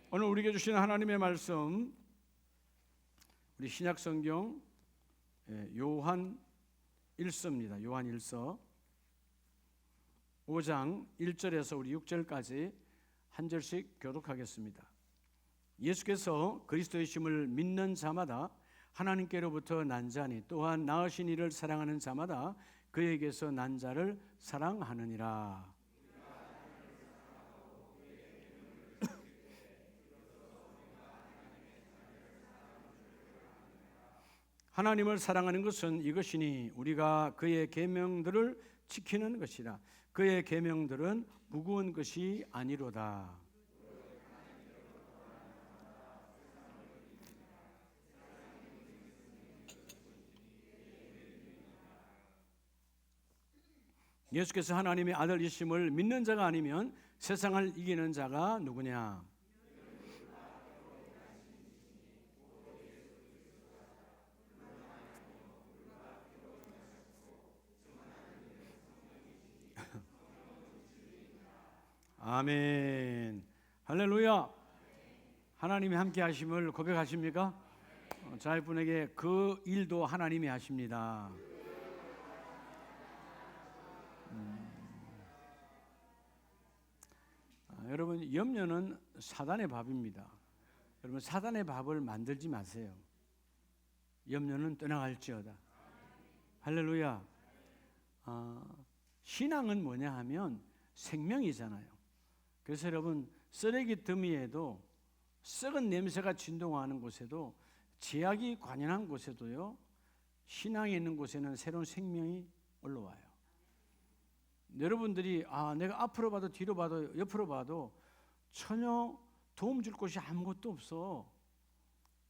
오늘 우리에게 주신 하나님의 말씀, 우리 신약 성경 요한 1서입니다. 요한 1서 5장 1절에서 우리 6절까지 한 절씩 교독하겠습니다. 예수께서 그리스도의 심을 믿는 자마다 하나님께로부터 난 자니 또한 낳으신 이를 사랑하는 자마다 그에게서 난 자를 사랑하느니라. 하나님을 사랑하는 것은 이것이니 우리가 그의 계명들을 지키는 것이라. 그의 계명들은 무거운 것이 아니로다. 예수께서 하나님의 아들이심을 믿는 자가 아니면 세상을 이기는 자가 누구냐? 아멘. 할렐루야. 하나님이 함께 하심을 고백하십니까? 자녀분에게 그 일도 하나님이 하십니다. 여러분, 염려는 사단의 밥입니다. 여러분, 사단의 밥을 만들지 마세요. 염려는 떠나갈지어다. 할렐루야. 신앙은 뭐냐 하면 생명이잖아요. 그래서 여러분, 쓰레기 더미에도 썩은 냄새가 진동하는 곳에도 제약이 관연한 곳에도요, 신앙이 있는 곳에는 새로운 생명이 올라와요. 여러분들이 내가 앞으로 봐도 뒤로 봐도 옆으로 봐도 전혀 도움 줄 곳이 아무것도 없어.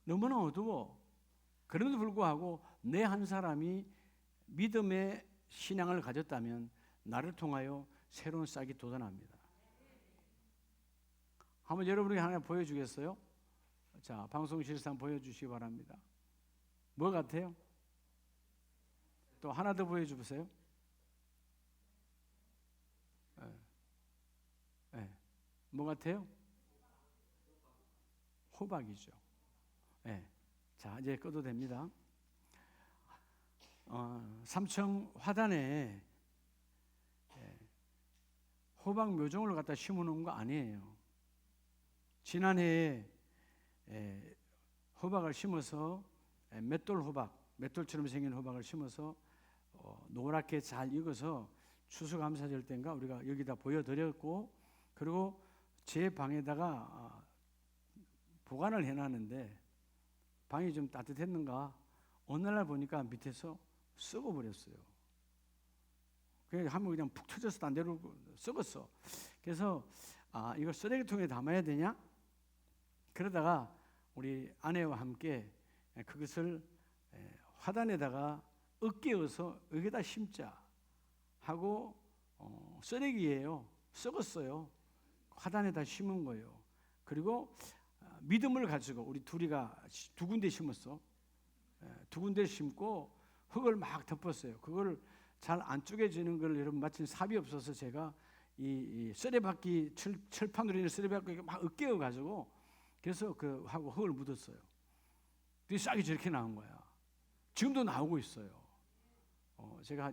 너무나 어두워. 그럼에도 불구하고 내 한 사람이 믿음의 신앙을 가졌다면 나를 통하여 새로운 싹이 돋아납니다. 한번 여러분에게 하나 보여주겠어요? 자, 방송실상 보여주시기 바랍니다. 뭐 같아요? 또 하나 더 보여주세요. 뭐 같아요? 호박이죠. 자, 이제 꺼도 됩니다. 삼청 화단에 호박 묘종을 갖다 심어놓은 거 아니에요. 지난해에 호박을 심어서 맷돌 호박, 맷돌처럼 생긴 호박을 심어서 노랗게 잘 익어서 추수감사절 때인가 우리가 여기다 보여드렸고, 그리고 제 방에다가 보관을 해놨는데 방이 좀 따뜻했는가 어느 날 보니까 밑에서 썩어버렸어요. 그냥 한번 그냥 푹 터져서 딴 데로 썩었어. 그래서 이거 쓰레기통에 담아야 되냐? 그러다가 우리 아내와 함께 그것을 화단에다가 으깨어서 여기다 심자 하고, 쓰레기예요. 썩었어요. 화단에다 심은 거예요. 그리고 믿음을 가지고 우리 둘이가 두 군데 심었어. 두 군데 심고 흙을 막 덮었어요. 그걸 잘 안 쪼개지는 걸 여러분, 마침 삽이 없어서 제가 이 쓰레받기 철판으로 있는 쓰레받기 막 으깨어 가지고 그래서 그 하고 흙을 묻었어요. 그 싹이 저렇게 나온 거야. 지금도 나오고 있어요. 제가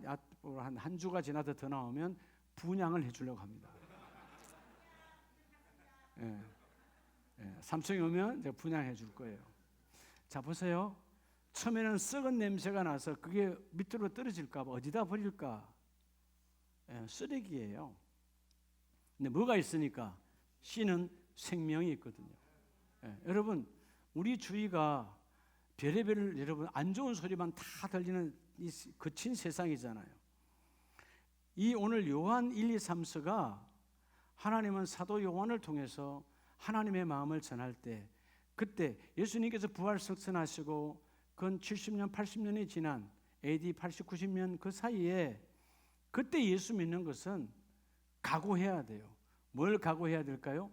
한 주가 지나서 더 나오면 분양을 해주려고 합니다. 삼성에 오면 제가 분양해 줄 거예요. 자, 보세요. 처음에는 썩은 냄새가 나서 그게 밑으로 떨어질까 봐 어디다 버릴까? 쓰레기예요. 근데 뭐가 있으니까? 씨는 생명이 있거든요. 여러분, 우리 주위가 별의별 여러분 안 좋은 소리만 다 들리는 이 거친 세상이잖아요. 이 오늘 요한 1, 2, 3서가 하나님은 사도 요한을 통해서 하나님의 마음을 전할 때, 그때 예수님께서 부활 승천하시고 근 70년, 80년이 지난 AD 80, 90년 그 사이에 그때 예수 믿는 것은 각오해야 돼요. 뭘 각오해야 될까요?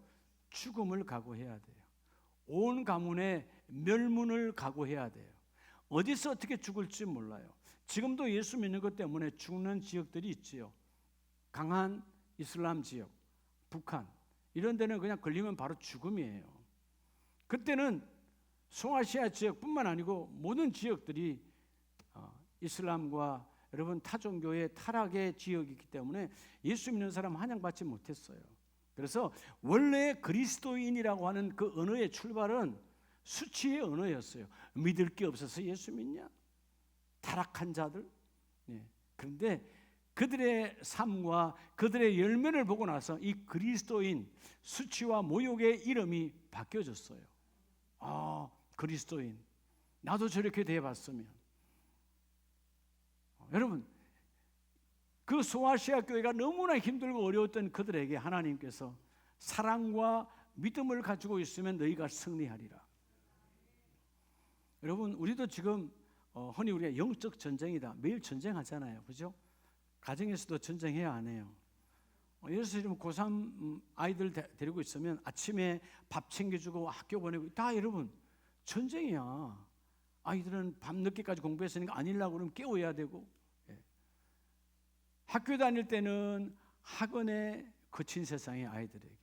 죽음을 각오해야 돼요. 온 가문의 멸문을 각오해야 돼요. 어디서 어떻게 죽을지 몰라요. 지금도 예수 믿는 것 때문에 죽는 지역들이 있지요. 강한 이슬람 지역, 북한 이런 데는 그냥 걸리면 바로 죽음이에요. 그때는 소아시아 지역뿐만 아니고 모든 지역들이 이슬람과 여러분 타종교의 타락의 지역이기 때문에 예수 믿는 사람 환영받지 못했어요. 그래서 원래 그리스도인이라고 하는 그 언어의 출발은 수치의 언어였어요. 믿을 게 없어서 예수 믿냐? 타락한 자들. 그런데 그들의 삶과 그들의 열매를 보고 나서 이 그리스도인, 수치와 모욕의 이름이 바뀌어졌어요. 그리스도인, 나도 저렇게 대해봤으면. 여러분, 그 소아시아 교회가 너무나 힘들고 어려웠던 그들에게 하나님께서 사랑과 믿음을 가지고 있으면 너희가 승리하리라. 여러분, 우리도 지금 흔히 우리가 영적 전쟁이다, 매일 전쟁하잖아요, 그죠? 가정에서도 전쟁해야 안 해요. 예를 들면 고3 아이들 데리고 있으면 아침에 밥 챙겨주고 학교 보내고 다 여러분 전쟁이야. 아이들은 밤 늦게까지 공부했으니까 아니려고 그러면 깨워야 되고, 학교 다닐 때는 학원에 거친 세상의 아이들에게.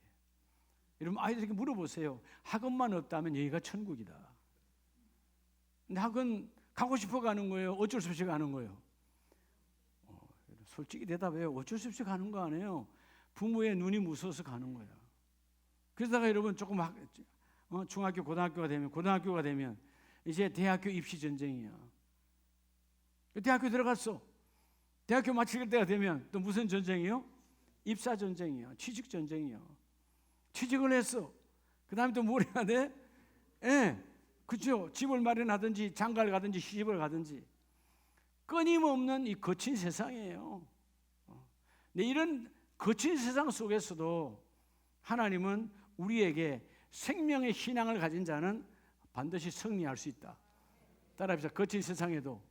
여러분, 아이들에게 물어보세요. 학원만 없다면 여기가 천국이다. 근데 학원 가고 싶어 가는 거예요? 어쩔 수 없이 가는 거예요? 솔직히 대답해요. 어쩔 수 없이 가는 거 아니에요. 부모의 눈이 무서워서 가는 거야. 그러다가 여러분 조금 중학교, 고등학교가 되면 이제 대학교 입시 전쟁이야. 대학교 들어갔어. 대학교 마칠 때가 되면 또 무슨 전쟁이요? 입사 전쟁이야. 취직 전쟁이야. 취직을 했어. 그 다음에 또 뭘 해야 돼? 그렇죠. 집을 마련하든지 장가를 가든지 시집을 가든지 끊임없는 이 거친 세상이에요. 근데 이런 거친 세상 속에서도 하나님은 우리에게 생명의 신앙을 가진 자는 반드시 승리할 수 있다. 따라합시다. 거친 세상에도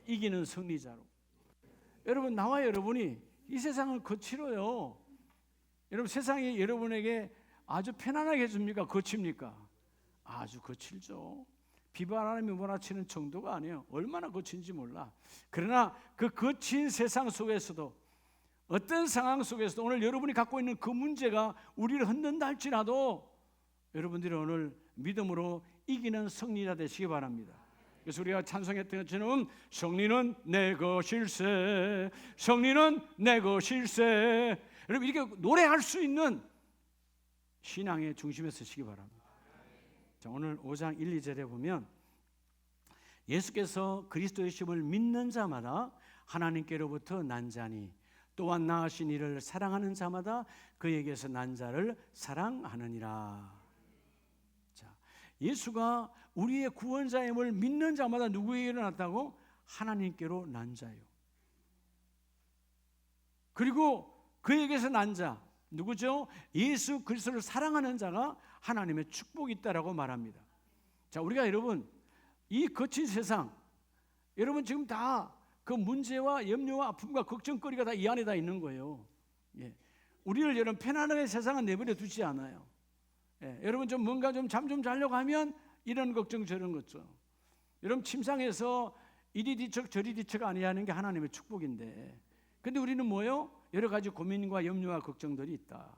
이기는 승리자로. 여러분, 나와 여러분이 이 세상은 거칠어요. 여러분, 세상이 여러분에게 아주 편안하게 해줍니까? 거칩니까? 아주 거칠죠. 비바람이 몰아치는 정도가 아니에요. 얼마나 거친지 몰라. 그러나 그 거친 세상 속에서도, 어떤 상황 속에서도 오늘 여러분이 갖고 있는 그 문제가 우리를 흔든다 할지라도 여러분들이 오늘 믿음으로 이기는 승리자 되시기 바랍니다. 그래서 우리가 찬송했던 것처럼 승리는 내 것일세, 승리는 내 것일세. 여러분, 이렇게 노래할 수 있는 신앙의 중심에 서시기 바랍니다. 자, 오늘 5장 1, 2절에 보면 예수께서 그리스도이심을 믿는 자마다 하나님께로부터 난 자니 또한 나으신 이를 사랑하는 자마다 그에게서 난 자를 사랑하느니라. 자, 예수가 우리의 구원자임을 믿는 자마다 누구에게 일어났다고? 하나님께로 난 자요. 그리고 그에게서 난 자 누구죠? 예수 그리스도를 사랑하는 자가 하나님의 축복이 있다라고 말합니다. 자, 우리가 여러분 이 거친 세상, 여러분 지금 다 그 문제와 염려와 아픔과 걱정거리가 다 이 안에 다 있는 거예요. 우리를 여러분 편안하게 세상은 내버려 두지 않아요. 여러분 좀 뭔가 좀 잠 좀 자려고 하면 이런 걱정 저런 걱정. 여러분 침상에서 이리 뒤척 저리 뒤척 아니하는 게 하나님의 축복인데, 근데 우리는 뭐요? 여러 가지 고민과 염려와 걱정들이 있다.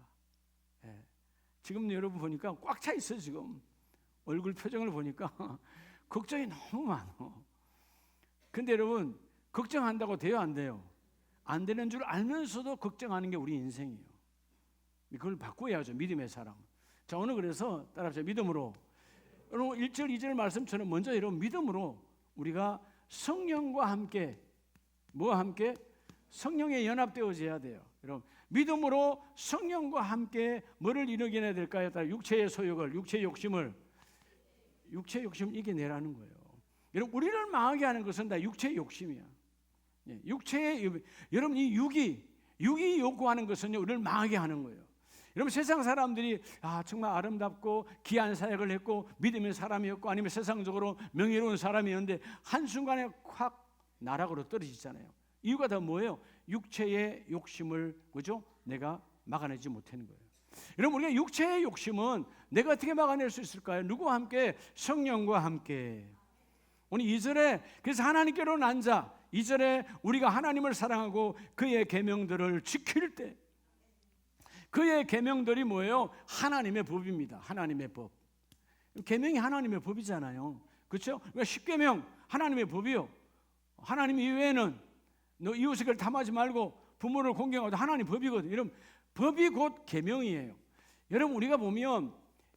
지금 여러분 보니까 꽉 차 있어요. 지금 얼굴 표정을 보니까 걱정이 너무 많아. 근데 여러분 걱정한다고 돼요, 안 돼요? 안 되는 줄 알면서도 걱정하는 게 우리 인생이에요. 그걸 바꿔야죠, 믿음의 사람. 자, 오늘 그래서 따라합시다. 믿음으로. 여러분 1절 2절 말씀처럼 먼저 여러분 믿음으로 우리가 성령과 함께, 뭐와 함께? 성령에 연합되어져야 돼요. 여러분 믿음으로 성령과 함께 뭐를 이루게 될까요? 육체의 소욕을, 육체의 욕심을 이겨내라는 거예요. 여러분 우리를 망하게 하는 것은 다 육체의 욕심이야. 여러분 이 육이 요구하는 것은요, 우리를 망하게 하는 거예요. 여러분 세상 사람들이 정말 아름답고 귀한 사역을 했고 믿음의 사람이었고 아니면 세상적으로 명예로운 사람이었는데 한순간에 확 나락으로 떨어지잖아요. 이유가 다 뭐예요? 육체의 욕심을, 그죠? 내가 막아내지 못하는 거예요. 여러분 우리가 육체의 욕심은 내가 어떻게 막아낼 수 있을까요? 누구와 함께? 성령과 함께. 오늘 2절에 그래서 하나님께로 난 자, 2절에 우리가 하나님을 사랑하고 그의 계명들을 지킬 때, 그의 계명들이 뭐예요? 하나님의 법입니다. 하나님의 법. 계명이 하나님의 법이잖아요. 그렇죠? 그러니까 십계명 하나님의 법이요. 하나님 이외에는 너 이웃을 탐하지 말고 부모를 공경하고 하나님 법이거든요. 여러분 법이 곧 계명이에요. 여러분 우리가 보면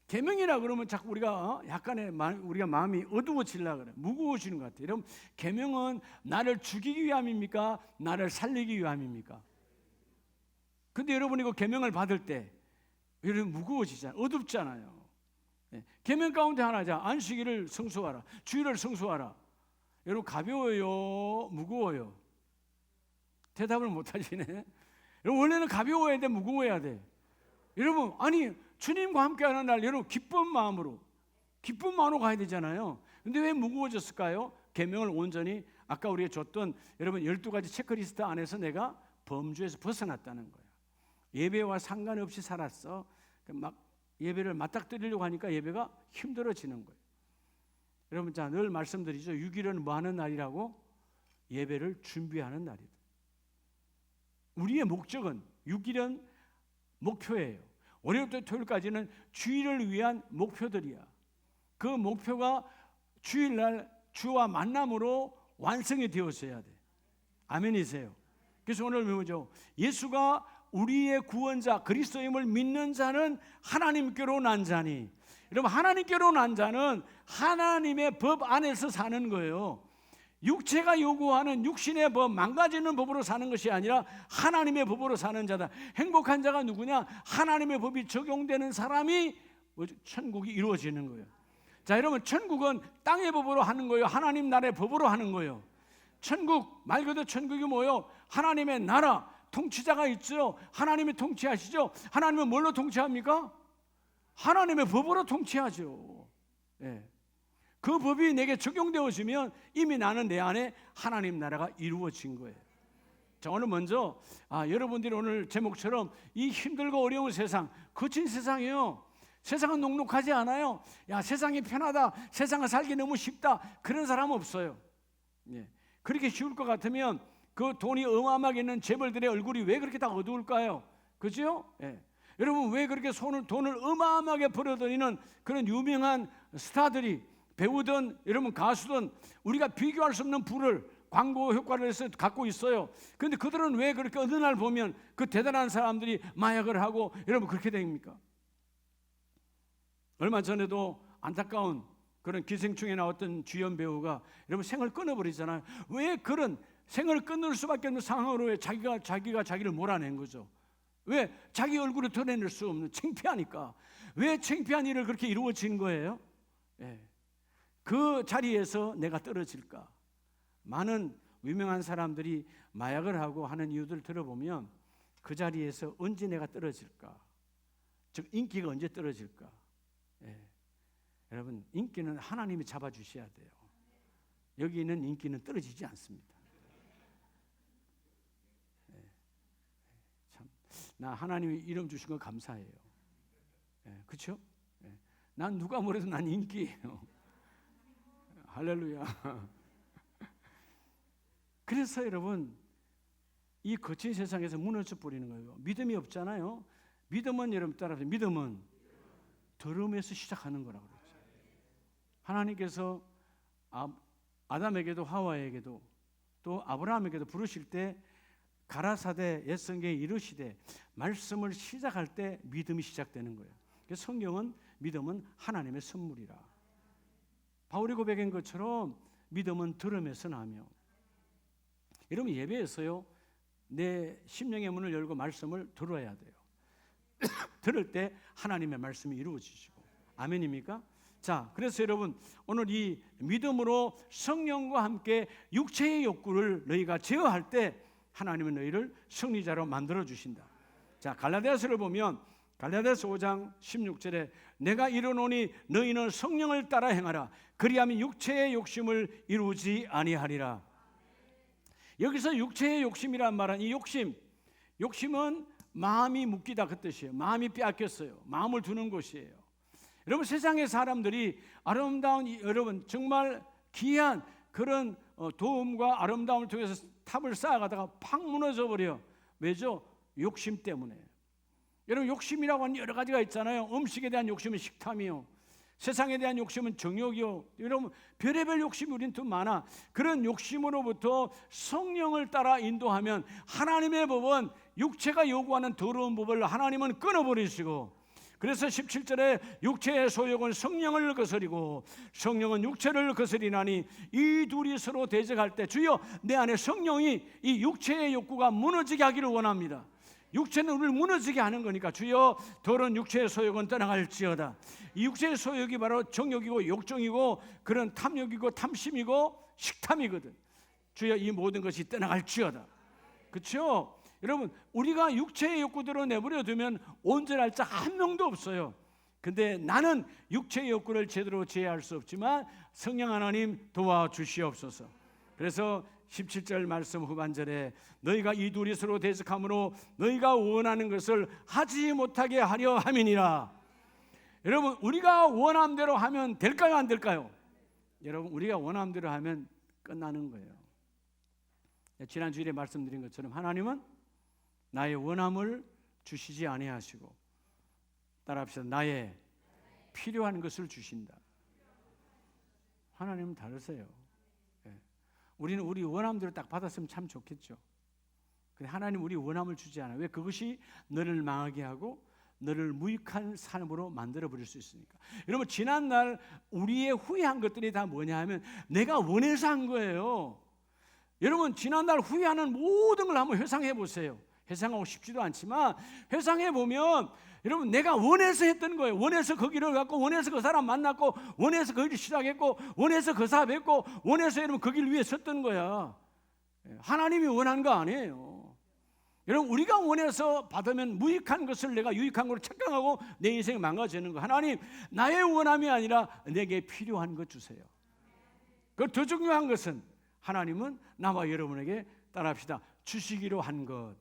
계명이라 그러면 자꾸 우리가 약간의 우리가 마음이 어두워지려고 그래. 무거워지는 것 같아요. 여러분 계명은 나를 죽이기 위함입니까? 나를 살리기 위함입니까? 근데 여러분 이거 계명을 받을 때 여러분 무거워지잖아요. 어둡잖아요. 계명 가운데 하나자. 안식일을 성수하라. 주일을 성수하라. 여러분 가벼워요? 무거워요? 대답을 못 하시네. 여러분 원래는 가벼워야 돼? 무거워야 돼? 여러분 아니 주님과 함께하는 날 여러분 기쁜 마음으로 가야 되잖아요. 근데 왜 무거워졌을까요? 계명을 온전히 아까 우리가 줬던 여러분 12가지 체크리스트 안에서 내가 범주에서 벗어났다는 거예요. 예배와 상관없이 살았어. 막 예배를 맞닥뜨리려고 하니까 예배가 힘들어지는 거예요. 여러분 자 늘 말씀드리죠. 6일은 뭐 하는 날이라고? 예배를 준비하는 날이다. 우리의 목적은 6일은 목표예요. 월요일부터 토요일까지는 주일을 위한 목표들이야. 그 목표가 주일날 주와 만남으로 완성이 되었어야 돼. 아멘이세요. 그래서 오늘 뭐죠? 예수가 우리의 구원자 그리스도임을 믿는 자는 하나님께로 난 자니. 여러분 하나님께로 난 자는 하나님의 법 안에서 사는 거예요. 육체가 요구하는 육신의 법, 망가지는 법으로 사는 것이 아니라 하나님의 법으로 사는 자다. 행복한 자가 누구냐? 하나님의 법이 적용되는 사람이 천국이 이루어지는 거예요. 자, 여러분 천국은 땅의 법으로 하는 거예요? 하나님 나라의 법으로 하는 거예요? 천국, 말 그대로 천국이 뭐예요? 하나님의 나라, 통치자가 있죠. 하나님이 통치하시죠. 하나님은 뭘로 통치합니까? 하나님의 법으로 통치하죠. 예. 그 법이 내게 적용되어지면 이미 나는 내 안에 하나님 나라가 이루어진 거예요. 자, 오늘 먼저 여러분들이 오늘 제목처럼 이 힘들고 어려운 세상, 거친 세상이에요. 세상은 녹록하지 않아요. 야, 세상이 편하다, 세상을 살기 너무 쉽다, 그런 사람 없어요. 예. 그렇게 쉬울 것 같으면 그 돈이 어마어마하게 있는 재벌들의 얼굴이 왜 그렇게 다 어두울까요? 그죠? 예. 여러분 왜 그렇게 돈을 어마어마하게 벌어들이는 그런 유명한 스타들이 배우든 여러분 가수든 우리가 비교할 수 없는 부를 광고 효과를 해서 갖고 있어요. 그런데 그들은 왜 그렇게 어느 날 보면 그 대단한 사람들이 마약을 하고 여러분 그렇게 됩니까? 얼마 전에도 안타까운 그런 기생충에 나왔던 주연 배우가 여러분 생을 끊어버리잖아요. 왜 그런 생을 끊을 수밖에 없는 상황으로 왜 자기가 자기를 몰아낸 거죠? 왜 자기 얼굴을 드러낼 수 없는 창피하니까. 왜 창피한 일을 그렇게 이루어진 거예요? 예. 그 자리에서 내가 떨어질까? 많은 유명한 사람들이 마약을 하고 하는 이유들 들어보면 그 자리에서 언제 내가 떨어질까? 즉 인기가 언제 떨어질까? 예. 여러분 인기는 하나님이 잡아주셔야 돼요. 여기 있는 인기는 떨어지지 않습니다. 예. 참, 나 하나님이 이름 주신 거 감사해요. 예. 그렇죠? 예. 난 누가 뭐래도 난 인기예요. 할렐루야. 그래서 여러분 이 거친 세상에서 무너져 버리는 거예요. 믿음이 없잖아요. 믿음은 여러분 따라서 믿음은 더러움에서 시작하는 거라고 그랬죠. 하나님께서 아담에게도 하와에게도 또 아브라함에게도 부르실 때 가라사대 옛성경에 이르시되 말씀을 시작할 때 믿음이 시작되는 거예요. 그래서 성경은 믿음은 하나님의 선물이라. 바울이 고백한 것처럼 믿음은 들음에서 나며. 여러분 예배에서요 내 심령의 문을 열고 말씀을 들어야 돼요. 들을 때 하나님의 말씀이 이루어지시고. 아멘입니까? 자, 그래서 여러분 오늘 이 믿음으로 성령과 함께 육체의 욕구를 너희가 제어할 때 하나님은 너희를 승리자로 만들어 주신다. 자, 갈라디아서를 보면 갈라디아서 5장 16절에 내가 이르노니 너희는 성령을 따라 행하라. 그리하면 육체의 욕심을 이루지 아니하리라. 여기서 육체의 욕심이란 말은 이 욕심은 마음이 묶이다 그 뜻이에요. 마음이 빼앗겼어요. 마음을 두는 곳이에요. 여러분 세상의 사람들이 아름다운 여러분 정말 귀한 그런 도움과 아름다움을 통해서 탑을 쌓아가다가 팍 무너져 버려. 왜죠? 욕심 때문에. 여러분 욕심이라고 하는 여러 가지가 있잖아요. 음식에 대한 욕심은 식탐이요. 세상에 대한 욕심은 정욕이요. 여러분 별의별 욕심이 우린 더 많아. 그런 욕심으로부터 성령을 따라 인도하면 하나님의 법은 육체가 요구하는 더러운 법을 하나님은 끊어버리시고, 그래서 17절에 육체의 소욕은 성령을 거스리고 성령은 육체를 거스리나니 이 둘이 서로 대적할 때 주여 내 안에 성령이 이 육체의 욕구가 무너지게 하기를 원합니다. 육체는 우리를 무너지게 하는 거니까 주여 더러운 육체의 소욕은 떠나갈지어다. 이 육체의 소욕이 바로 정욕이고 욕정이고 그런 탐욕이고 탐심이고 식탐이거든. 주여 이 모든 것이 떠나갈지어다. 그렇죠? 여러분 우리가 육체의 욕구대로 내버려 두면 온전할 자 한 명도 없어요. 근데 나는 육체의 욕구를 제대로 제어할 수 없지만 성령 하나님 도와주시옵소서. 그래서 17절 말씀 후반절에 너희가 이 둘이 서로 대적함으로 너희가 원하는 것을 하지 못하게 하려 함이니라. 여러분 우리가 원함대로 하면 될까요 안 될까요? 여러분 우리가 원함대로 하면 끝나는 거예요. 지난 주일에 말씀드린 것처럼 하나님은 나의 원함을 주시지 아니하시고, 따라합시다. 나의 필요한 것을 주신다. 하나님은 다르세요. 우리는 우리 원함대로 딱 받았으면 참 좋겠죠. 근데 하나님 우리 원함을 주지 않아요. 왜? 그것이 너를 망하게 하고 너를 무익한 삶으로 만들어버릴 수 있으니까. 여러분 지난날 우리의 후회한 것들이 다 뭐냐 하면 내가 원해서 한 거예요. 여러분 지난날 후회하는 모든 걸 한번 회상해 보세요. 회상하고 싶지도 않지만 회상해 보면 여러분 내가 원해서 했던 거예요. 원해서 그 길을 갔고 원해서 그 사람 만났고 원해서 그 일을 시작했고 원해서 그 사업 했고 원해서 여러분 그 길 위에 섰던 거야. 하나님이 원한 거 아니에요. 여러분 우리가 원해서 받으면 무익한 것을 내가 유익한 걸로 착각하고 내 인생이 망가지는 거. 하나님 나의 원함이 아니라 내게 필요한 것 주세요. 그 더 중요한 것은 하나님은 나와 여러분에게 따라합시다. 주시기로 한 것.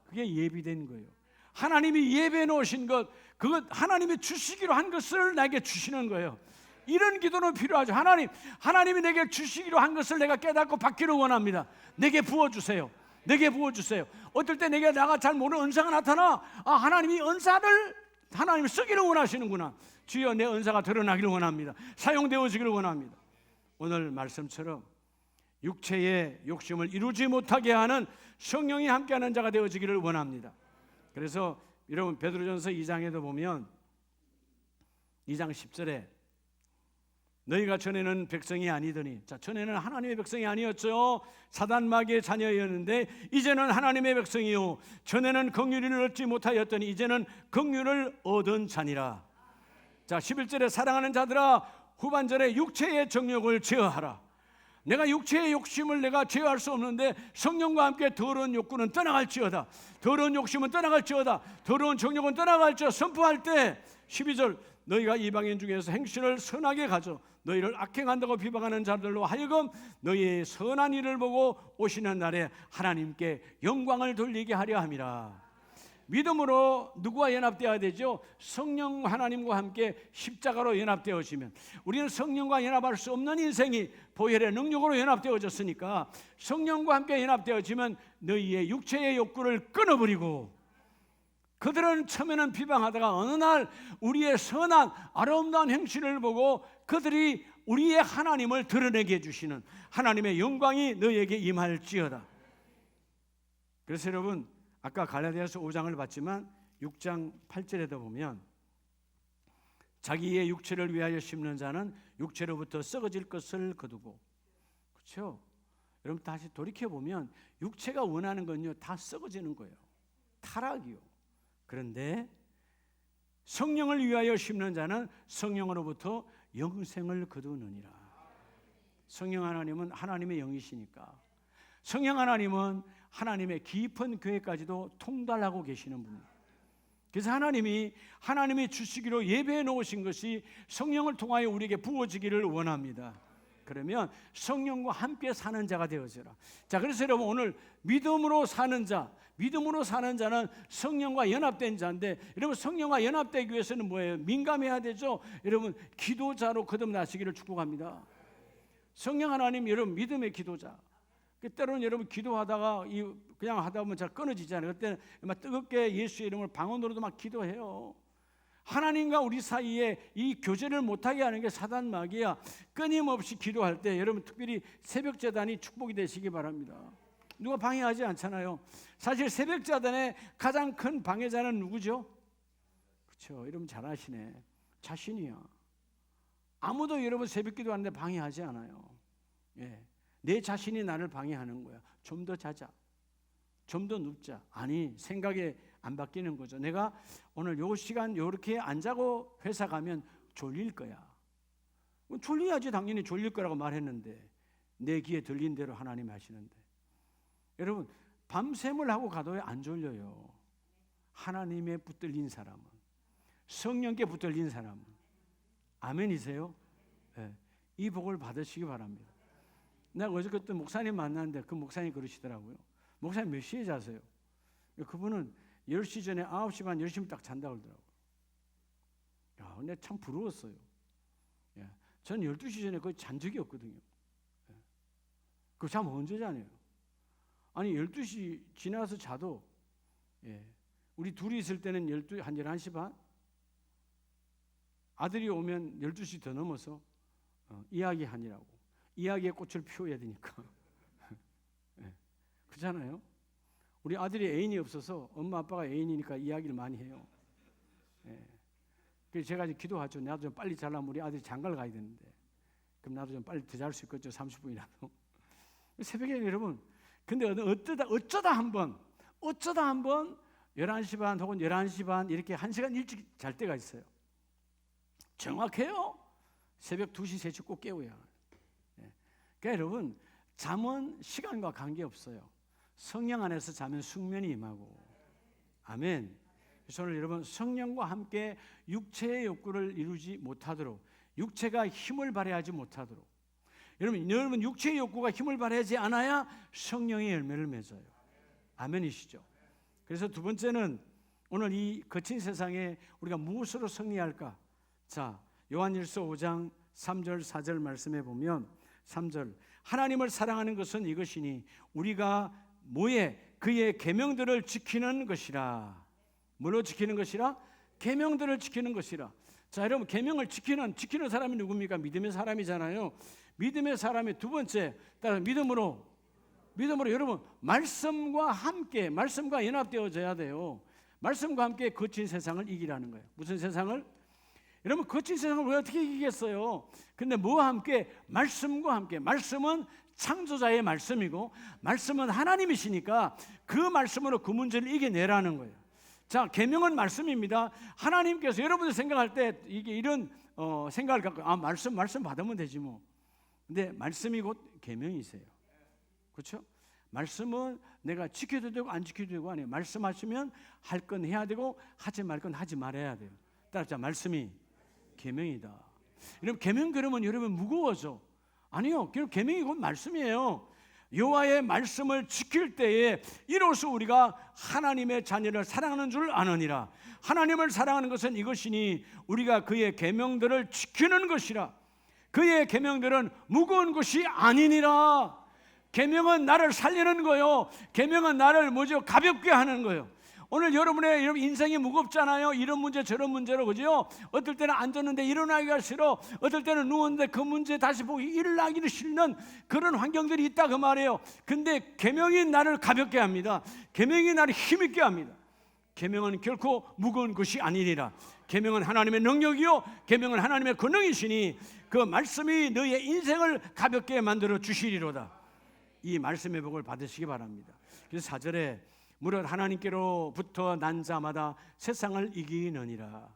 그게 예비된 거예요. 하나님이 예배해 놓으신 것, 그것 하나님이 주시기로 한 것을 나에게 주시는 거예요. 이런 기도는 필요하죠. 하나님이 내게 주시기로 한 것을 내가 깨닫고 받기를 원합니다. 내게 부어주세요. 내게 부어주세요. 어떨 때 내가 잘 모르는 은사가 나타나, 하나님이 은사를 하나님이 쓰기를 원하시는구나. 주여 내 은사가 드러나기를 원합니다. 사용되어지기를 원합니다. 오늘 말씀처럼 육체의 욕심을 이루지 못하게 하는 성령이 함께하는 자가 되어지기를 원합니다. 그래서 여러분 베드로전서 2장에도 보면 2장 10절에 너희가 전에는 백성이 아니더니, 자 전에는 하나님의 백성이 아니었죠. 사단 마귀의 자녀였는데 이제는 하나님의 백성이요 전에는 긍휼을 얻지 못하였더니 이제는 긍휼을 얻은 자니라. 자 11절에 사랑하는 자들아 후반절에 육체의 정욕을 제어하라. 내가 육체의 욕심을 내가 제어할 수 없는데 성령과 함께 더러운 욕구는 떠나갈지어다. 더러운 욕심은 떠나갈지어다. 더러운 정욕은 떠나갈지어다. 선포할 때 12절 너희가 이방인 중에서 행실을 선하게 가져 너희를 악행한다고 비방하는 자들로 하여금 너희의 선한 일을 보고 오시는 날에 하나님께 영광을 돌리게 하려 함이라. 믿음으로 누구와 연합되어야 되죠? 성령 하나님과 함께 십자가로 연합되어지면, 우리는 성령과 연합할 수 없는 인생이 보혈의 능력으로 연합되어졌으니까 성령과 함께 연합되어지면 너희의 육체의 욕구를 끊어버리고, 그들은 처음에는 비방하다가 어느 날 우리의 선한 아름다운 행실을 보고 그들이 우리의 하나님을 드러내게 해주시는 하나님의 영광이 너희에게 임할지어다. 그래서 여러분 아까 갈라디아서 5장을 봤지만 6장 8절에도 보면 자기의 육체를 위하여 심는 자는 육체로부터 썩어질 것을 거두고, 그렇죠? 여러분 다시 돌이켜보면 육체가 원하는 건요 다 썩어지는 거예요. 타락이요. 그런데 성령을 위하여 심는 자는 성령으로부터 영생을 거두느니라. 성령 하나님은 하나님의 영이시니까 성령 하나님은 하나님의 깊은 계획까지도 통달하고 계시는 분이에요. 그래서 하나님이 주시기로 예배해 놓으신 것이 성령을 통하여 우리에게 부어지기를 원합니다. 그러면 성령과 함께 사는 자가 되어져라. 자, 그래서 여러분 오늘 믿음으로 사는 자는 성령과 연합된 자인데, 여러분 성령과 연합되기 위해서는 뭐예요? 민감해야 되죠. 여러분 기도자로 거듭나시기를 축복합니다. 성령 하나님 여러분 믿음의 기도자. 때로는 여러분 기도하다가 그냥 하다 보면 잘 끊어지잖아요. 그때는 막 뜨겁게 예수의 이름을 방언으로도 막 기도해요. 하나님과 우리 사이에 이 교제를 못하게 하는 게 사단 마귀야. 끊임없이 기도할 때 여러분 특별히 새벽 제단이 축복이 되시기 바랍니다. 누가 방해하지 않잖아요. 사실 새벽 제단의 가장 큰 방해자는 누구죠? 그렇죠. 여러분 잘 아시네. 자신이야. 아무도 여러분 새벽 기도하는데 방해하지 않아요. 예. 내 자신이 나를 방해하는 거야. 좀 더 자자. 좀 더 눕자. 아니, 생각에 안 바뀌는 거죠. 내가 오늘 요 시간 요렇게 안 자고 회사 가면 졸릴 거야. 졸려야지 당연히 졸릴 거라고 말했는데 내 귀에 들린 대로 하나님 하시는데 여러분 밤샘을 하고 가도 안 졸려요. 하나님에 붙들린 사람은, 성령께 붙들린 사람은. 아멘이세요? 네. 이 복을 받으시기 바랍니다. 내가 어저께 목사님 만났는데 그 목사님 그러시더라고요. 목사님 몇 시에 자세요? 그분은 10시 전에 9시 반 10시면 딱 잔다고 그러더라고요. 야, 근데 참 부러웠어요. 예. 전 12시 전에 거의 잔 적이 없거든요. 예. 그 잠 언제 자네요? 아니 12시 지나서 자도 예. 우리 둘이 있을 때는 한 11시 반? 아들이 오면 12시 더 넘어서 이야기하니라고. 이야기의 꽃을 피워야 되니까. 예. 그렇잖아요? 우리 아들이 애인이 없어서 엄마 아빠가 애인이니까 이야기를 많이 해요. 예. 그래서 제가 이제 기도하죠. 나도 좀 빨리 자려면 우리 아들이 장가를 가야 되는데 그럼 나도 좀 빨리 더 잘 수 있겠죠. 30분이라도. 새벽에 여러분 근데 어쩌다 한번 11시 반 혹은 11시 반 이렇게 1시간 일찍 잘 때가 있어요. 정확해요. 새벽 2시, 3시 꼭 깨워야. 예. 그러니까 여러분 잠은 시간과 관계없어요. 성령 안에서 자면 숙면이 임하고. 아멘. 그래서 오늘 여러분 성령과 함께 육체의 욕구를 이루지 못하도록, 육체가 힘을 발휘하지 못하도록, 여러분 육체의 욕구가 힘을 발휘하지 않아야 성령의 열매를 맺어요. 아멘이시죠? 그래서 두 번째는 오늘 이 거친 세상에 우리가 무엇으로 승리할까? 자, 요한일서 5장 3절 4절 말씀해 보면 3절 하나님을 사랑하는 것은 이것이니 우리가 그의 계명들을 지키는 것이라. 뭘로 지키는 것이라? 계명들을 지키는 것이라. 자, 여러분 계명을 지키는 사람이 누굽니까? 믿음의 사람이잖아요. 믿음의 사람의 두 번째, 따라 믿음으로 여러분 말씀과 연합되어져야 돼요. 말씀과 함께 거친 세상을 이기라는 거예요. 무슨 세상을? 여러분 거친 세상을 왜 어떻게 이기겠어요? 근데 뭐와 함께? 말씀과 함께. 말씀은 창조자의 말씀이고 말씀은 하나님이시니까 그 말씀으로 그 문제를 이겨내라는 거예요. 자, 계명은 말씀입니다. 하나님께서 여러분들 생각할 때 이게 이런 생각을 갖고 말씀 받으면 되지 뭐. 근데 말씀이 곧 계명이세요. 그렇죠? 말씀은 내가 지켜도 되고 안 지켜도 되고 아니에요. 말씀하시면 할 건 해야 되고 하지 말 건 하지 말아야 돼요. 따라서 말씀이 계명이다. 여러분 계명 그러면 여러분 무거워져. 아니요. 계명이 곧 말씀이에요. 여호와의 말씀을 지킬 때에 이로써 우리가 하나님의 자녀를 사랑하는 줄 아느니라. 하나님을 사랑하는 것은 이것이니 우리가 그의 계명들을 지키는 것이라. 그의 계명들은 무거운 것이 아니니라. 계명은 나를 살리는 거요. 계명은 나를 가볍게 하는 거예요. 오늘 여러분의 인생이 무겁잖아요. 이런 문제 저런 문제로, 그죠? 어떨 때는 앉았는데 일어나기가 싫어. 어떨 때는 누웠는데 그 문제 다시 보기 일어나기를 싫는 그런 환경들이 있다 그 말이에요. 근데 계명이 나를 가볍게 합니다. 계명이 나를 힘있게 합니다. 계명은 결코 무거운 것이 아니니라. 계명은 하나님의 능력이요 계명은 하나님의 권능이시니 그 말씀이 너의 인생을 가볍게 만들어 주시리로다. 이 말씀의 복을 받으시기 바랍니다. 그래서 4절에 무릇 하나님께로부터 난 자마다 세상을 이기느니라.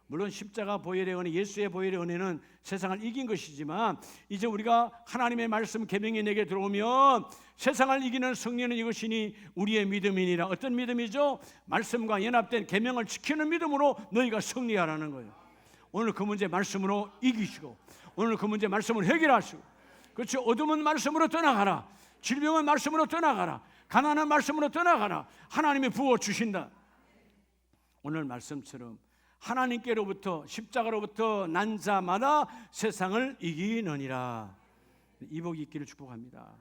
물론 십자가 보혈의 은혜, 예수의 보혈의 은혜는 세상을 이긴 것이지만 이제 우리가 하나님의 말씀 계명이 내게 들어오면 세상을 이기는 승리는 이것이니 우리의 믿음이니라. 어떤 믿음이죠? 말씀과 연합된 계명을 지키는 믿음으로 너희가 승리하라는 거예요. 오늘 그 문제 말씀으로 이기시고 오늘 그 문제 말씀으로 해결하시고, 그렇죠? 어둠은 말씀으로 떠나가라. 질병은 말씀으로 떠나가라. 가난한 말씀으로 떠나가라. 하나님이 부어주신다. 오늘 말씀처럼 하나님께로부터 십자가로부터 난 자마다 세상을 이기느니라. 이 복이 있기를 축복합니다.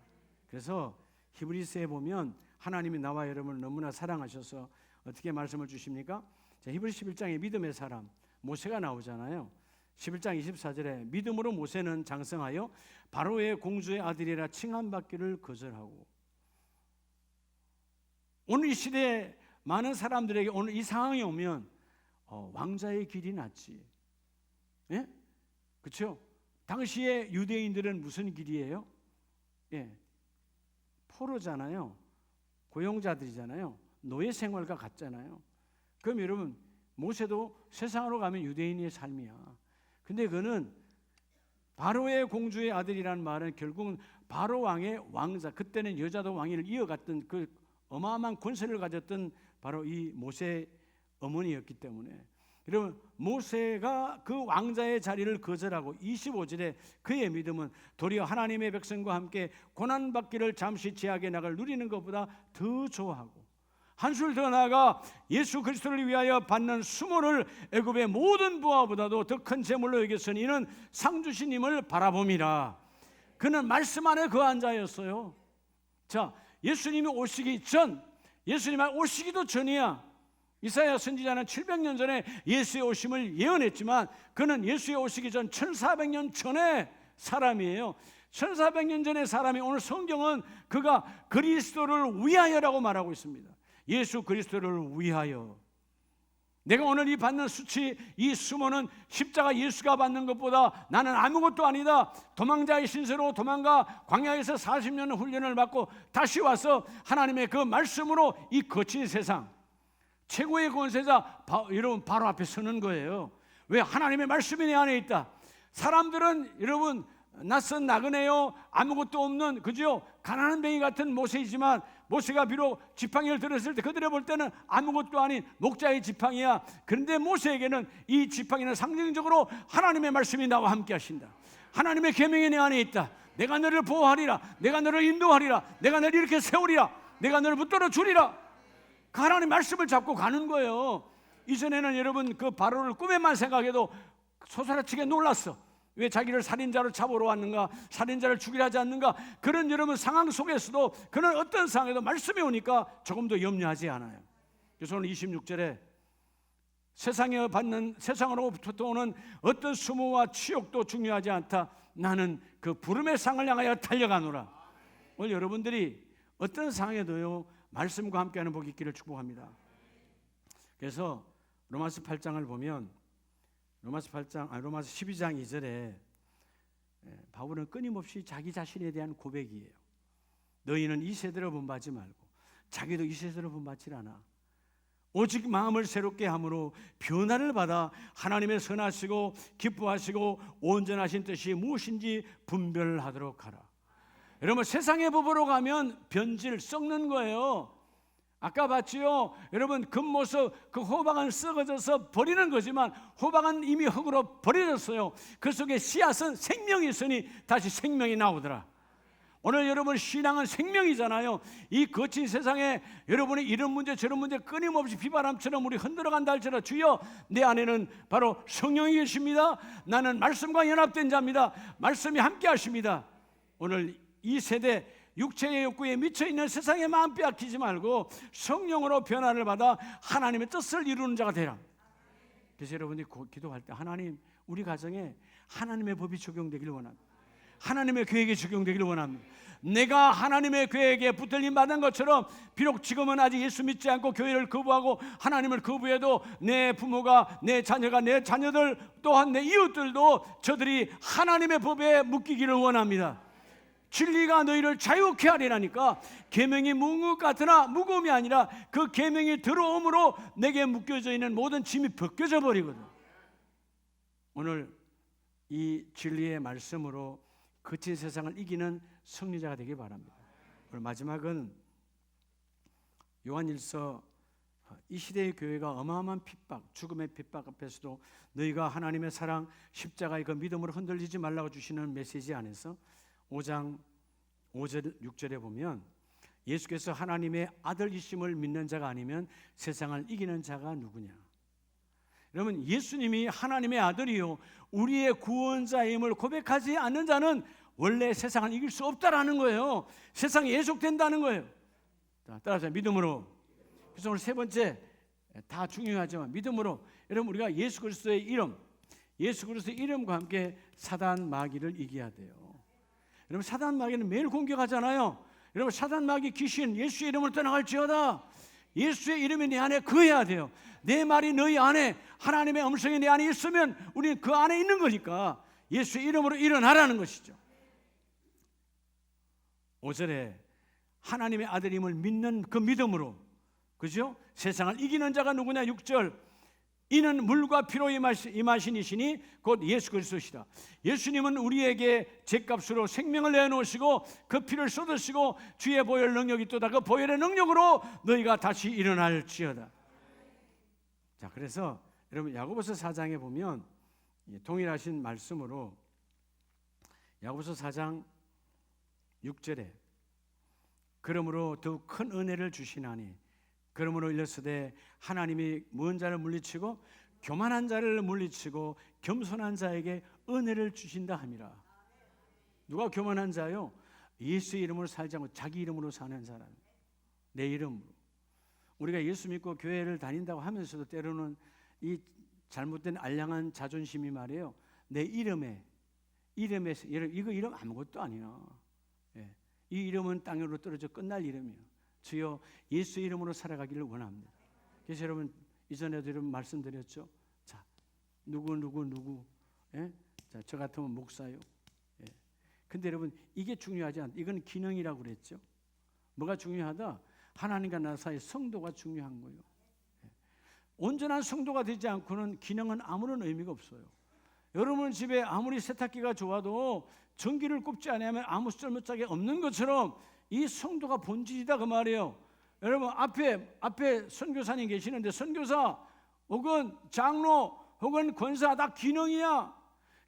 그래서 히브리서에 보면 하나님이 나와 여러분을 너무나 사랑하셔서 어떻게 말씀을 주십니까? 자, 히브리 11장의 믿음의 사람 모세가 나오잖아요. 11장 24절에 믿음으로 모세는 장성하여 바로의 공주의 아들이라 칭함받기를 거절하고. 오늘 이 시대에 많은 사람들에게 오늘 이 상황이 오면 왕자의 길이 낫지. 예? 그렇죠? 당시에 유대인들은 무슨 길이에요? 예, 포로잖아요. 고용자들이잖아요. 노예 생활과 같잖아요. 그럼 여러분, 모세도 세상으로 가면 유대인의 삶이야. 근데 그는 바로의 공주의 아들이라는 말은 결국은 바로 왕의 왕자, 그때는 여자도 왕위를 이어갔던 그 어마어마한 권세를 가졌던 바로 이 모세의 어머니였기 때문에, 여러분, 모세가 그 왕자의 자리를 거절하고 25절에 그의 믿음은 도리어 하나님의 백성과 함께 고난받기를 잠시 제약의 낙을 누리는 것보다 더 좋아하고, 한술 더 나아가 예수 그리스도를 위하여 받는 수모를 애굽의 모든 부하보다도 더 큰 재물로 여겼으니 이는 상 주신 님을 바라봄이라. 그는 말씀 안에 거한 자였어요. 자, 예수님이 오시기 전, 예수님이 오시기도 전이야. 이사야 선지자는 700년 전에 예수의 오심을 예언했지만 그는 예수의 오시기 전 1400년 전의 사람이에요. 1400년 전의 사람이 오늘 성경은 그가 그리스도를 위하여라고 말하고 있습니다. 예수 그리스도를 위하여. 내가 오늘 이 받는 수치, 이 수모는 십자가 예수가 받는 것보다 나는 아무것도 아니다. 도망자의 신세로 도망가 광야에서 40년 훈련을 받고 다시 와서 하나님의 그 말씀으로 이 거친 세상 최고의 권세자 여러분 바로 앞에 서는 거예요. 왜? 하나님의 말씀이 내 안에 있다. 사람들은 여러분 낯선 나그네요, 아무것도 없는 그죠? 가난한 뱅이 같은 모세이지만 모세가 비록 지팡이를 들었을 때 그들이 볼 때는 아무것도 아닌 목자의 지팡이야. 그런데 모세에게는 이 지팡이는 상징적으로 하나님의 말씀이 나와 함께 하신다. 하나님의 계명이 내 안에 있다. 내가 너를 보호하리라. 내가 너를 인도하리라. 내가 너를 이렇게 세우리라. 내가 너를 붙들어 주리라. 그 하나님 말씀을 잡고 가는 거예요. 이전에는 여러분 그 바로를 꿈에만 생각해도 소스라치게 놀랐어. 왜 자기를 살인자로 잡으러 왔는가, 살인자를 죽이려 하지 않는가, 그런 여러분 상황 속에서도 그는 어떤 상황에도 말씀이 오니까 조금 더 염려하지 않아요. 그래서 오늘 26절에 세상에 받는, 세상으로부터 오는 어떤 수모와 치욕도 중요하지 않다. 나는 그 부름의 상을 향하여 달려가노라. 오늘 여러분들이 어떤 상황에도요 말씀과 함께하는 복이 있기를 축복합니다. 그래서 로마서 8장을 보면 로마서 12장 2절에 바울은 끊임없이 자기 자신에 대한 고백이에요. 너희는 이 세대로 본받지 말고 자기도 이 세대로 본받지 않아. 오직 마음을 새롭게 함으로 변화를 받아 하나님의 선하시고 기뻐하시고 온전하신 뜻이 무엇인지 분별하도록 하라. 여러분, 세상의 법으로 가면 변질, 썩는 거예요. 아까 봤지요? 여러분, 금모습, 그 호박은 썩어져서 버리는 거지만 호박은 이미 흙으로 버려졌어요. 그 속에 씨앗은 생명이 있으니 다시 생명이 나오더라. 오늘 여러분 신앙은 생명이잖아요. 이 거친 세상에 여러분이 이런 문제 저런 문제 끊임없이 비바람처럼 우리 흔들어간다 할지라도 주여 내 안에는 바로 성령이 계십니다. 나는 말씀과 연합된 자입니다. 말씀이 함께 하십니다. 오늘 이 세대 육체의 욕구에 미쳐있는 세상에 마음 빼앗기지 말고 성령으로 변화를 받아 하나님의 뜻을 이루는 자가 되라. 그래서 여러분이 기도할 때 하나님, 우리 가정에 하나님의 법이 적용되기를 원합니다. 하나님의 계획이 적용되기를 원합니다. 내가 하나님의 계획에 붙들림 받은 것처럼 비록 지금은 아직 예수 믿지 않고 교회를 거부하고 하나님을 거부해도 내 부모가, 내 자녀가, 내 자녀들 또한 내 이웃들도 저들이 하나님의 법에 묶이기를 원합니다. 진리가 너희를 자유케 하리라니까. 계명이 무거운 것 같으나 무거움이 아니라 그 계명이 들어옴으로 내게 묶여져 있는 모든 짐이 벗겨져 버리거든. 오늘 이 진리의 말씀으로 거친 세상을 이기는 승리자가 되길 바랍니다. 오늘 마지막은 요한일서, 이 시대의 교회가 어마어마한 핍박, 죽음의 핍박 앞에서도 너희가 하나님의 사랑, 십자가의 그 믿음으로 흔들리지 말라고 주시는 메시지 안에서 5장 5절 6절에 보면 예수께서 하나님의 아들이심을 믿는 자가 아니면 세상을 이기는 자가 누구냐. 여러분, 예수님이 하나님의 아들이요 우리의 구원자임을 고백하지 않는 자는 원래 세상을 이길 수 없다라는 거예요. 세상에 예속된다는 거예요. 따라서 믿음으로. 그래서 오늘 세 번째, 다 중요하지만 믿음으로 여러분 우리가 예수 그리스도의 이름과 함께 사단 마귀를 이겨야 돼요. 여러분 사단 마귀는 매일 공격하잖아요. 여러분 사단 마귀 귀신 예수의 이름으로 떠나갈지어다. 예수의 이름이 내 안에 거해야 돼요. 내 말이 너희 안에, 하나님의 음성이 내 안에 있으면 우리는 그 안에 있는 거니까 예수의 이름으로 일어나라는 것이죠. 5절에 하나님의 아들임을 믿는 그 믿음으로, 그죠? 세상을 이기는 자가 누구냐? 6절, 이는 물과 피로 임하신 이시니 곧 예수 그리스도시다. 예수님은 우리에게 죗값으로 생명을 내놓으시고 그 피를 쏟으시고 주의 보혈 능력이 있도다. 그 보혈의 능력으로 너희가 다시 일어날지어다. 자, 그래서 여러분 야고보서 4장에 보면 동일하신 말씀으로 야고보서 4장 6절에 그러므로 더욱 큰 은혜를 주시나니 그러므로 일렀으되 하나님이 무언 자를 물리치고 교만한 자를 물리치고 겸손한 자에게 은혜를 주신다 함이라. 누가 교만한 자요? 예수의 이름으로 살지 않고 자기 이름으로 사는 사람. 내 이름으로. 우리가 예수 믿고 교회를 다닌다고 하면서도 때로는 이 잘못된 알량한 자존심이 말이에요. 내 이름에 이거 이름 아무것도 아니야. 예. 이 이름은 땅으로 떨어져 끝날 이름이에요. 주여 예수 이름으로 살아가기를 원합니다. 그래서 여러분 이전에도 여러분 말씀드렸죠. 자, 누구 예? 자, 저 같으면 목사요. 예. 근데 여러분 이게 중요하지 않다. 이건 기능이라고 그랬죠. 뭐가 중요하다? 하나님과 나 사이 성도가 중요한 거예요. 예. 온전한 성도가 되지 않고는 기능은 아무런 의미가 없어요. 여러분 집에 아무리 세탁기가 좋아도 전기를 꼽지 않으면 아무 쓸모짝이 없는 것처럼 이 성도가 본질이다 그 말이에요. 여러분 앞에 선교사님 계시는데 선교사 혹은 장로 혹은 권사 다 기능이야.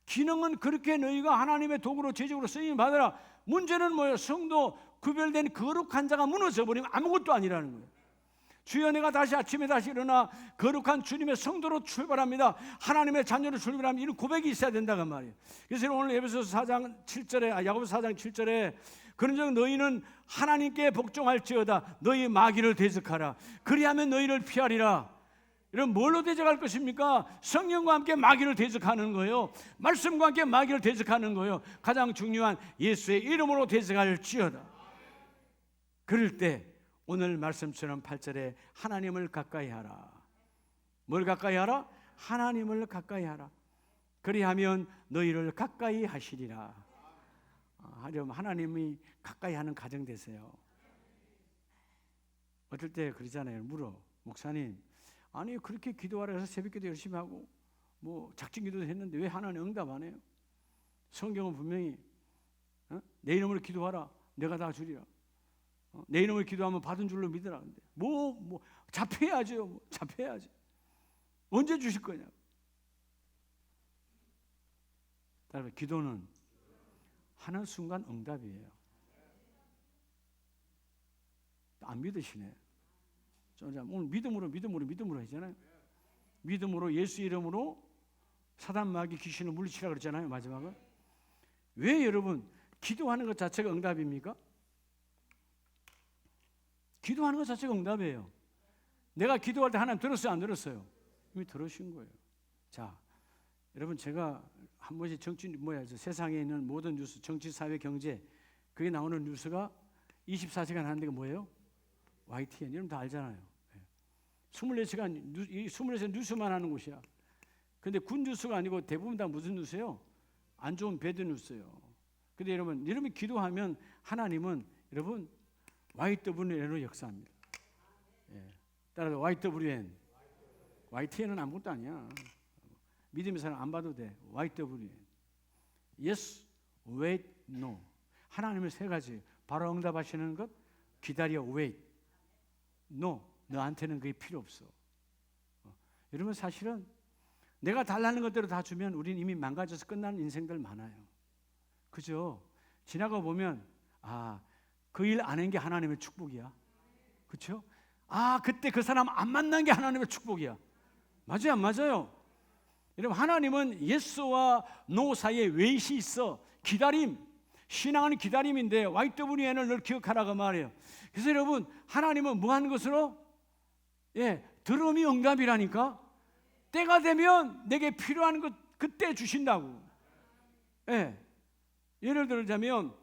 기능은 그렇게 너희가 하나님의 도구로 제적으로 쓰임 받으라. 문제는 뭐예요? 성도 구별된 거룩한 자가 무너져 버리면 아무것도 아니라는 거예요. 주여 내가 다시 아침에 다시 일어나 거룩한 주님의 성도로 출발합니다. 하나님의 자녀로 출발하면 이런 고백이 있어야 된다고 말이에요. 그래서 오늘 야고보서 4장 7절에 그런즉 너희는 하나님께 복종할지어다. 너희 마귀를 대적하라. 그리하면 너희를 피하리라. 이런 뭘로 대적할 것입니까? 성령과 함께 마귀를 대적하는 거예요. 말씀과 함께 마귀를 대적하는 거예요. 가장 중요한 예수의 이름으로 대적할지어다. 그럴 때 오늘 말씀처럼 8절에 하나님을 가까이 하라. 뭘 가까이 하라? 하나님을 가까이 하라. 그리하면 너희를 가까이 하시리라. 하려면 하나님이 가까이 하는 가정 되세요. 어떨 때 그러잖아요. 물어. 목사님, 아니 그렇게 기도하라 해서 새벽기도 열심히 하고 뭐 작정기도도 했는데 왜 하나님 응답 안 해요? 성경은 분명히 내 이름으로 기도하라. 내가 다 주리라. 내 이름으로 기도하면 받은 줄로 믿으라. 근데 뭐 잡혀야죠. 잡혀야지. 언제 주실 거냐? 여러분 기도는 하는 순간 응답이에요. 안 믿으시네. 오늘 믿음으로 하잖아요. 믿음으로 예수 이름으로 사단 마귀 귀신을 물리치라 그랬잖아요. 마지막은 왜 여러분 기도하는 것 자체가 응답입니까? 기도하는 것 자체가 응답이에요. 내가 기도할 때 하나님 들었어요, 안 들었어요? 이미 들으신 거예요. 자, 여러분 제가 한 번씩 세상에 있는 모든 뉴스, 정치, 사회, 경제 그게 나오는 뉴스가 24시간 하는 데가 뭐예요? YTN. 여러분 다 알잖아요. 24시간 24시간 뉴스만 하는 곳이야. 근데 굿 뉴스가 아니고 대부분 다 무슨 뉴스예요? 안 좋은 배드 뉴스예요. 근데 여러분이 기도하면 하나님은 여러분 YWN으로 역사합니다. 예. 따라서 YWN. YTN은 아무것도 아니야. 믿음의 사람 안 봐도 돼. YWN. Yes, wait, no. 하나님의 세 가지. 바로 응답하시는 것, 기다려, wait. No, 너한테는 그게 필요 없어. 여러분 사실은 내가 달라는 것대로 다 주면 우리는 이미 망가져서 끝나는 인생들 많아요. 그죠? 지나가 보면 그 일 안 한 게 하나님의 축복이야. 그렇죠? 그때 그 사람 안 만난 게 하나님의 축복이야. 맞아요, 안 맞아요? 여러분 하나님은 예스와 노 사이에 웨이트이 있어. 기다림. 신앙은 기다림인데 YWN을 늘 기억하라고 말해요. 그래서 여러분 하나님은 뭐 하는 것으로? 들음이 응답이라니까. 때가 되면 내게 필요한 것 그때 주신다고. 예. 예를 들자면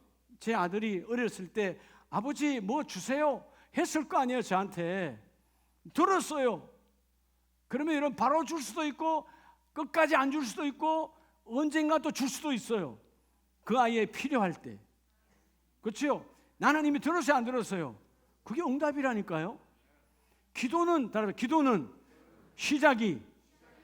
제 아들이 어렸을 때 아버지 뭐 주세요 했을 거 아니에요. 저한테 들었어요. 그러면 여러분 바로 줄 수도 있고 끝까지 안 줄 수도 있고 언젠가 또 줄 수도 있어요. 그 아이의 필요할 때. 그렇죠? 나는 이미 들었어요, 안 들었어요? 그게 응답이라니까요. 기도는 시작이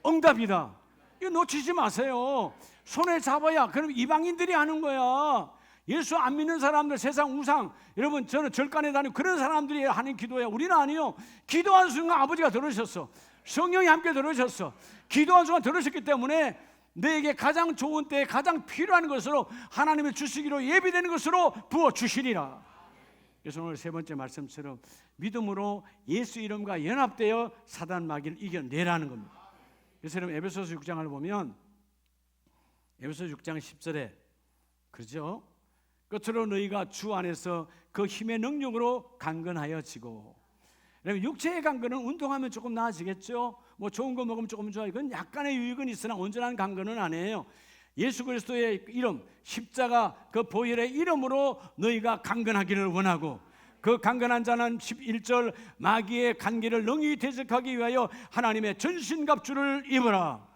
응답이다. 이거 놓치지 마세요. 손에 잡아야. 그럼 이방인들이 하는 거야. 예수 안 믿는 사람들, 세상 우상, 여러분 저는 절간에 다니는 그런 사람들이 하는 기도야. 우리는 아니요. 기도한 순간 아버지가 들으셨어. 성령이 함께 들으셨어. 기도한 순간 들으셨기 때문에 너에게 가장 좋은 때에 가장 필요한 것으로 하나님의 주시기로 예비되는 것으로 부어주시리라. 그래서 오늘 세 번째 말씀처럼 믿음으로 예수 이름과 연합되어 사단 마귀를 이겨내라는 겁니다. 그래서 여러분 에베소서 6장을 보면 에베소서 6장 10절에 그렇죠? 끝으로 너희가 주 안에서 그 힘의 능력으로 강건하여지고. 여러분 육체의 강건은 운동하면 조금 나아지겠죠. 뭐 좋은 거 먹으면 조금 좋아요. 이건 약간의 유익은 있으나 온전한 강건은 아니에요. 예수 그리스도의 이름 십자가 그 보혈의 이름으로 너희가 강건하기를 원하고, 그 강건한 자는 11절 마귀의 간계를 능히 대적하기 위하여 하나님의 전신갑주를 입으라.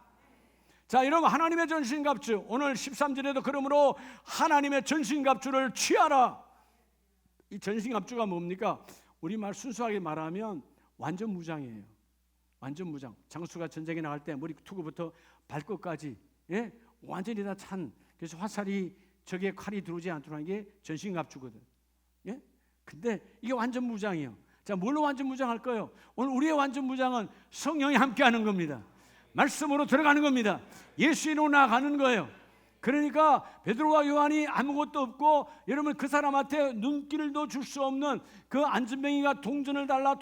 자, 여러분 하나님의 전신갑주 오늘 13절에도 그러므로 하나님의 전신갑주를 취하라. 이 전신갑주가 뭡니까? 우리말 순수하게 말하면 완전 무장이에요. 완전 무장. 장수가 전쟁에 나갈 때 머리 투구부터 발끝까지 완전히 다 찬. 그래서 화살이 적의 칼이 들어오지 않도록 하는 게 전신갑주거든. 예? 근데 이게 완전 무장이에요. 자, 뭘로 완전 무장할 거예요? 오늘 우리의 완전 무장은 성령이 함께하는 겁니다. 말씀으로 들어가는 겁니다. 예수 이름으로 나아가는 거예요. 그러니까 베드로와 요한이 아무것도 없고 여러분 그 사람한테 눈길도 줄 수 없는 그 안진뱅이가 동전을 달라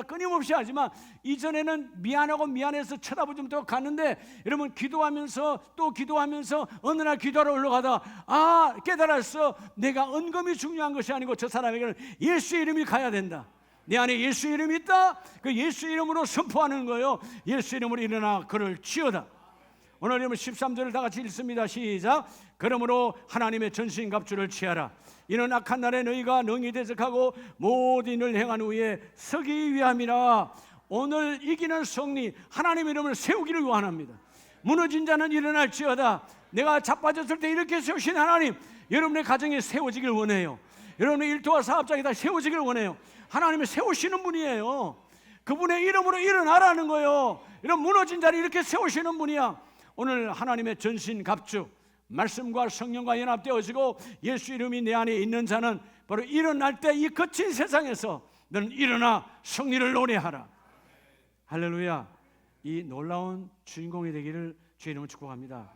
끊임없이 하지만 이전에는 미안하고 미안해서 쳐다보지 못하고 갔는데 여러분 기도하면서 또 기도하면서 어느 날 기도하러 올라가다 깨달았어. 내가 은금이 중요한 것이 아니고 저 사람에게는 예수의 이름이 가야 된다. 내 안에 예수 이름이 있다. 그 예수 이름으로 선포하는 거예요. 예수 이름으로 일어나 그를 치어다. 오늘 여러분 13절을 다 같이 읽습니다. 시작. 그러므로 하나님의 전신갑주를 취하라. 이는 악한 날에 너희가 능히 대적하고 모든 일을 행한 후에 서기 위함이라. 오늘 이기는 승리 하나님의 이름을 세우기를 원합니다. 무너진 자는 일어날지어다. 내가 자빠졌을 때 이렇게 세우신 하나님, 여러분의 가정에 세워지길 원해요. 여러분의 일터와 사업장에 다 세워지길 원해요. 하나님이 세우시는 분이에요. 그분의 이름으로 일어나라는 거예요. 이런 무너진 자를 이렇게 세우시는 분이야. 오늘 하나님의 전신갑주 말씀과 성령과 연합되어지고 예수 이름이 내 안에 있는 자는 바로 일어날 때 이 거친 세상에서 너는 일어나 승리를 노래하라. 할렐루야. 이 놀라운 주인공이 되기를 주의 이름으로 축복합니다.